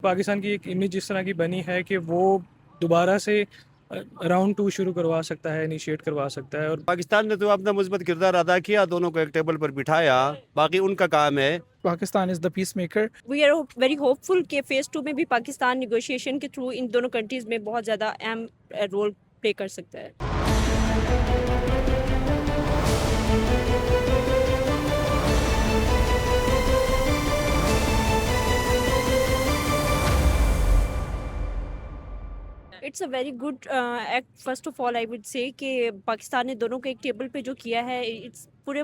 پاکستان کی ایک امیج اس طرح کی بنی ہے کہ وہ دوبارہ سے راؤنڈ 2 شروع کروا سکتا ہے، انیشیٹ کروا سکتا ہے. اور پاکستان نے تو اپنا مثبت کردار ادا کیا، دونوں کو ایک ٹیبل پر بٹھایا، باقی ان کا کام ہے. Pakistan is the peacemaker. We are very hopeful کہ فیز 2 میں بھی پاکستان نیگوشیشن کے تھرو ان دونوں کنٹریز میں بہت زیادہ اہم رول پلے کر سکتا ہے. It's a very good act. First of all I would say کہ پاکستان نے دونوں کو ایک ٹیبل پہ جو کیا ہے، اٹس پورے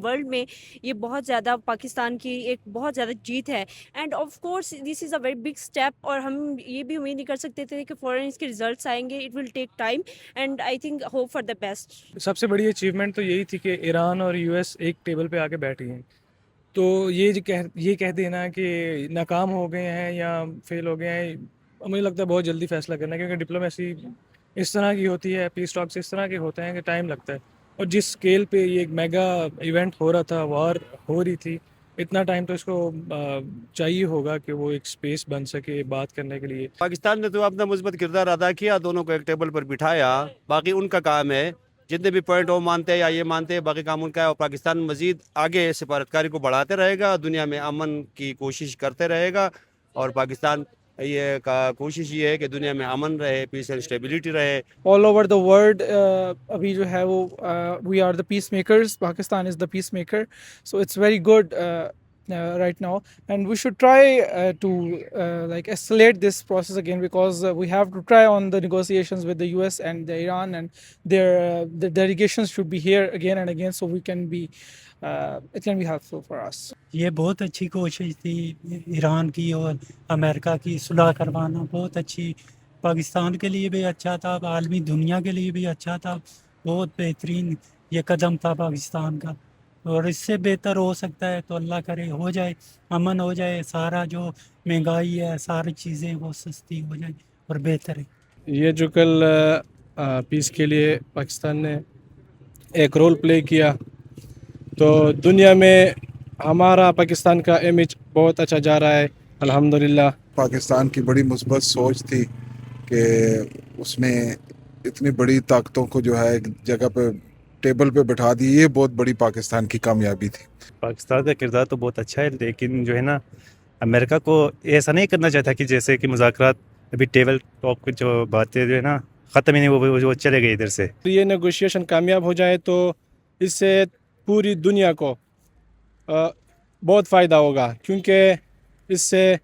ورلڈ میں یہ بہت زیادہ پاکستان کی ایک بہت زیادہ جیت ہے. And of course this is a very big step, اور ہم یہ بھی امید نہیں کر سکتے تھے کہ فوراً اس کے ریزلٹس آئیں گے. It will take time and I think hope for the best. سب سے بڑی اچیومنٹ تو یہی تھی کہ ایران اور یو ایس ایک ٹیبل پہ آ کے بیٹھی ہیں. تو یہ کہہ دینا کہ ناکام ہو گئے ہیں یا فیل ہو گئے ہیں، مجھے لگتا ہے بہت جلدی فیصلہ کرنا ہے، کیونکہ ڈپلومیسی اس طرح کی ہوتی ہے، پیس ٹاکس اس طرح کے ہوتے ہیں کہ ٹائم لگتا ہے. اور جس اسکیل پہ یہ ایک میگا ایونٹ ہو رہا تھا، وار ہو رہی تھی، اتنا ٹائم تو اس کو چاہیے ہوگا کہ وہ ایک اسپیس بن سکے بات کرنے کے لیے. پاکستان نے تو اپنا مثبت کردار ادا کیا، دونوں کو ایک ٹیبل پر بٹھایا، باقی ان کا کام ہے. جتنے بھی پوائنٹ وہ مانتے ہیں یا یہ مانتے ہیں، باقی کام ان کا ہے. اور پاکستان مزید آگے سفارتکاری کو بڑھاتے رہے گا، دنیا میں امن کی کوشش کرتے رہے گا. اور پاکستان یہ کوشش یہ ہے کہ دنیا میں امن رہے، پیس اینڈ اسٹیبلٹی رہے. All over the world, ابھی جو ہے وہ we are the peacemakers. Pakistan is the peacemaker. So it's very good right now, and we should try to like accelerate this process again, because we have to try on the negotiations with the US and the Iran, and the delegations should be here again and again, so we can be it can be helpful for us. یہ بہت اچھی کوشش تھی ایران کی اور امریکہ کی، صلح کروانا بہت اچھی، پاکستان کے لیے بھی اچھا تھا، عالمی دنیا کے لیے بھی اچھا تھا. بہت بہترین یہ قدم تھا پاکستان کا، اور اس سے بہتر ہو سکتا ہے. تو اللہ کرے ہو جائے، امن ہو جائے، سارا جو مہنگائی ہے ساری چیزیں وہ سستی ہو جائیں اور بہتر ہے. یہ جو کل پیس کے لیے پاکستان نے ایک رول پلے کیا، تو دنیا میں ہمارا پاکستان کا امیج بہت اچھا جا رہا ہے الحمدللہ. پاکستان کی بڑی مثبت سوچ تھی کہ اس نے اتنی بڑی طاقتوں کو جو ہے ایک جگہ پہ ٹیبل پہ بٹھا دی. یہ بہت بڑی پاکستان کی کامیابی تھی. پاکستان کا کردار تو بہت اچھا ہے، لیکن جو ہے نا، امریکہ کو ایسا نہیں کرنا چاہتا کہ جیسے کہ مذاکرات ابھی ٹیبل ٹاک کی جو باتیں جو ہے نا ختم ہی نہیں، وہ چلے گئے ادھر سے. یہ نیگوشیشن کامیاب ہو جائے تو اس سے پوری دنیا کو بہت فائدہ ہوگا، کیونکہ اس سے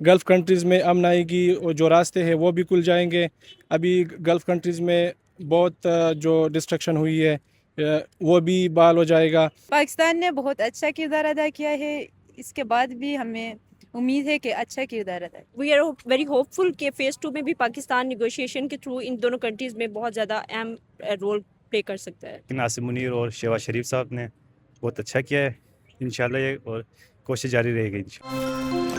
گلف کنٹریز میں امن آئے گی، اور جو راستے ہیں وہ بھی کھل جائیں گے. ابھی گلف کنٹریز میں بہت جو ڈسٹرکشن ہوئی ہے وہ بھی بحال ہو جائے گا. پاکستان نے بہت اچھا کردار ادا کیا ہے، اس کے بعد بھی ہمیں امید ہے کہ اچھا کردار ادا. وی آر ویری ہوپ فل کہ فیز 2 میں بھی پاکستان نیگوشیشن کے تھرو ان دونوں کنٹریز میں بہت زیادہ اہم رول پلے کر سکتا ہے. ناصر منیر اور شہباز شریف صاحب نے بہت اچھا کیا ہے. انشاءاللہ یہ اور کوشش جاری رہے گی انشاءاللہ.